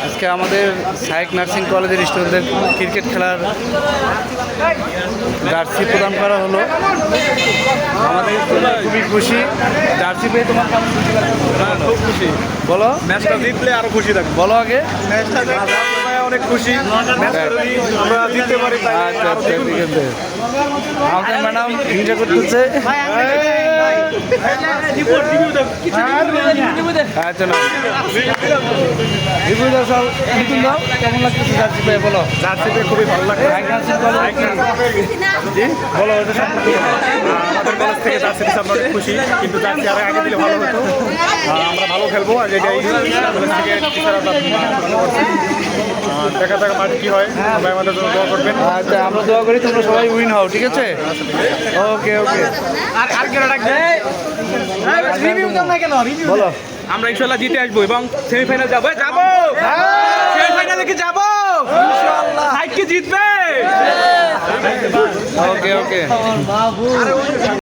আজকে আমাদের psych nursing কলেজের স্টুডেন্টদের ক্রিকেট খেলার জার্সি প্রদান করা হলো। আমাদের খুবই খুশি। জার্সি পেয়ে তোমার কেমন খুশি লাগছে? খুব খুশি। বলো, ম্যাচটা জিতলে আরো খুশি থাকবো। বলো আগে। ম্যাচটা অনেক খুশি। ম্যাচটা যদি আমরা জিততে পারি তাহলে আচ্ছা আচ্ছা, ঠিক আছে। আমাদের ম্যাডাম এনজয় করতেছে। আচ্ছা না, রিভিউ দাও সব, নতুন দাও। কেমন লাগতেছে জার্সি পেয়ে বলো? জার্সি পেয়ে খুবই ভালো লাগে। জি বলো, এটা সম্পর্কে আমাদের কলেজ থেকে জার্সি দিচ্ছে, আমরা অনেক খুশি। কিন্তু জার্সি আরো আগে দিলে ভালো হতো। আমরা ভালো খেলবো আগে এটাই কলেজ থেকে টিচাররা দেখা যাক মাঠে কি হয়। সবাই আমাদের জন্য দোয়া করবেন। আচ্ছা, আমরা দোয়া করি তোমরা সবাই উইন হও, ঠিক আছে? ওকে ওকে, বলো। আমরা ইনশাল্লাহ জিতে আসবো এবং সেমিফাইনাল যাবো। সেমিফাইনালে কি যাবো? ইনশাআল্লাহ। জিতবে। ওকে ওকে।